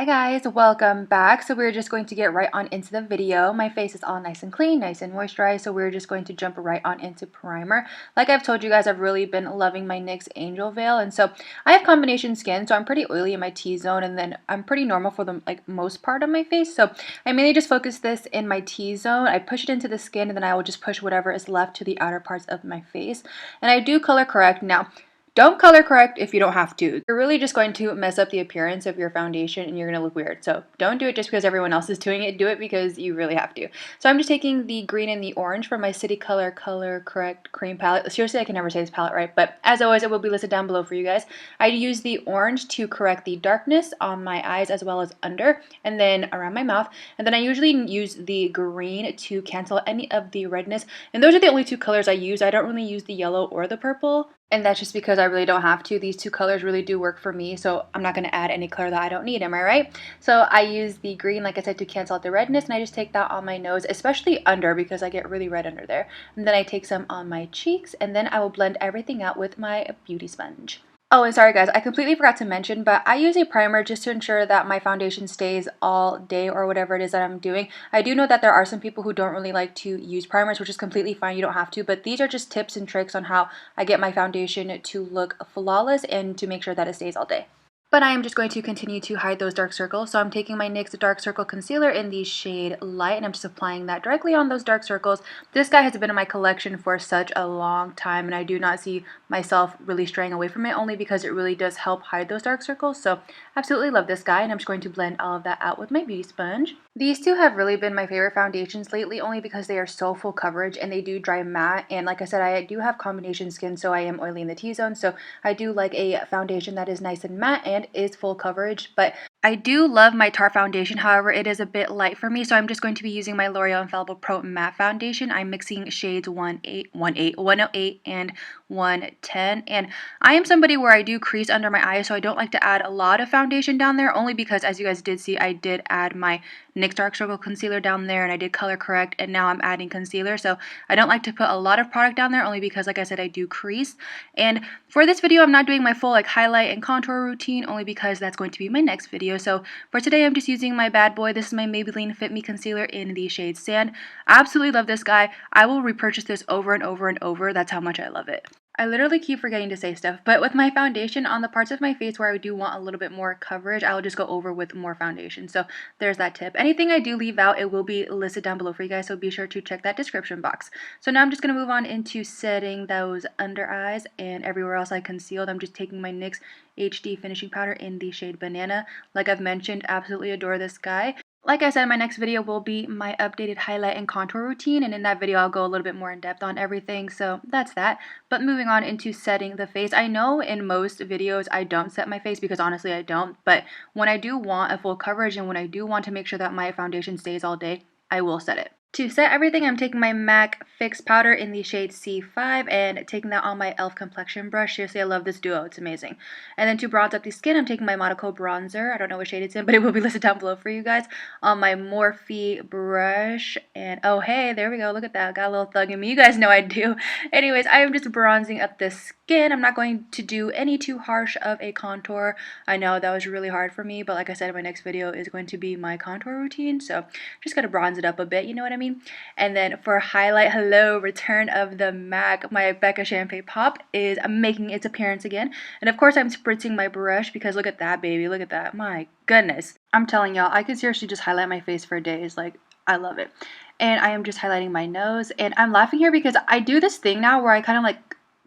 Guys, welcome back. So we're just going to get right on into the video. My face is all nice and clean, nice and moisturized, so we're just going to jump right on into primer. Like I've told you guys, I've really been loving my NYX Angel Veil, and so I have combination skin, so I'm pretty oily in my T-zone, and then I'm pretty normal for the most part of my face, so I mainly just focus this in my T-zone. I push it into the skin, and then I will just push whatever is left to the outer parts of my face, and I do color correct. Now, don't color correct if you don't have to. You're really just going to mess up the appearance of your foundation and you're going to look weird. So don't do it just because everyone else is doing it. Do it because you really have to. So I'm just taking the green and the orange from my City Color Color Correct Cream Palette. Seriously, I can never say this palette right, but as always, it will be listed down below for you guys. I use the orange to correct the darkness on my eyes as well as under and then around my mouth. And then I usually use the green to cancel any of the redness. And those are the only two colors I use. I don't really use the yellow or the purple. And that's just because I really don't have to. These two colors really do work for me, so I'm not going to add any color that I don't need, am I right? So I use the green, like I said, to cancel out the redness, and I just take that on my nose, especially under because I get really red under there. And then I take some on my cheeks, and then I will blend everything out with my beauty sponge. Oh, and sorry guys, I completely forgot to mention, but I use a primer just to ensure that my foundation stays all day or whatever it is that I'm doing. I do know that there are some people who don't really like to use primers, which is completely fine. You don't have to, but these are just tips and tricks on how I get my foundation to look flawless and to make sure that it stays all day. But I am just going to continue to hide those dark circles. So I'm taking my NYX Dark Circle Concealer in the shade Light, and I'm just applying that directly on those dark circles. This guy has been in my collection for such a long time, and I do not see myself really straying away from it, only because it really does help hide those dark circles. So absolutely love this guy, and I'm just going to blend all of that out with my beauty sponge. These two have really been my favorite foundations lately, only because they are so full coverage and they do dry matte. And like I said, I do have combination skin, so I am oily in the T-zone. So I do like a foundation that is nice and matte and is full coverage. But I do love my Tarte foundation, however, it is a bit light for me, so I'm just going to be using my L'Oreal Infallible Pro Matte Foundation. I'm mixing shades 108, and 110, and I am somebody where I do crease under my eyes, so I don't like to add a lot of foundation down there, only because, as you guys did see, I did add my NYX Dark Circle Concealer down there, and I did color correct, and now I'm adding concealer, so I don't like to put a lot of product down there, only because, like I said, I do crease. And for this video, I'm not doing my full highlight and contour routine, only because that's going to be my next video. So for today, I'm just using my bad boy. This is my Maybelline Fit Me Concealer in the shade Sand. I absolutely love this guy. I will repurchase this over and over and over. That's how much I love it. I literally keep forgetting to say stuff, but with my foundation, on the parts of my face where I do want a little bit more coverage, I will just go over with more foundation. So there's that tip. Anything I do leave out, it will be listed down below for you guys, so be sure to check that description box. So now I'm just going to move on into setting those under eyes, and everywhere else I concealed, I'm just taking my NYX HD finishing powder in the shade Banana. Like I've mentioned, absolutely adore this guy. Like I said, my next video will be my updated highlight and contour routine, and in that video I'll go a little bit more in depth on everything, so that's that. But moving on into setting the face, I know in most videos I don't set my face because honestly I don't, but when I do want a full coverage and when I do want to make sure that my foundation stays all day, I will set it. To set everything, I'm taking my MAC Fix Powder in the shade C5 and taking that on my e.l.f. complexion brush. Seriously, I love this duo. It's amazing. And then to bronze up the skin, I'm taking my Monaco bronzer. I don't know what shade it's in, but it will be listed down below for you guys. On my Morphe brush. And oh, hey, there we go. Look at that. Got a little thug in me. You guys know I do. Anyways, I am just bronzing up the skin. I'm not going to do any too harsh of a contour. I know that was really hard for me, but like I said, my next video is going to be my contour routine. So just got to bronze it up a bit. You know what I mean? And then for highlight, hello, return of the MAC, my Becca Champagne Pop is making its appearance again. And of course I'm spritzing my brush because look at that, baby, look at that, my goodness. I'm telling y'all, I could seriously just highlight my face for days, like I love it. And I am just highlighting my nose, and I'm laughing here because I do this thing now where I kind of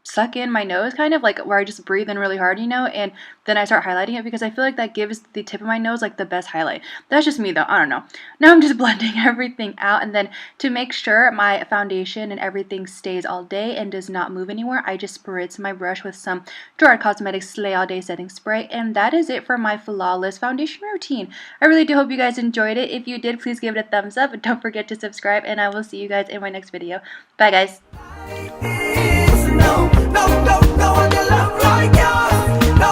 suck in my nose, kind of where I just breathe in really hard, you know, and then I start highlighting it because I feel like that gives the tip of my nose the best highlight. That's just me though, I don't know. Now I'm just blending everything out, and then to make sure my foundation and everything stays all day and does not move anywhere, I just spritz my brush with some Gerard Cosmetics Slay All Day Setting Spray, and that is it for my flawless foundation routine. I really do hope you guys enjoyed it. If you did, please give it a thumbs up, and don't forget to subscribe, and I will see you guys in my next video. Bye guys. No, no, no, no.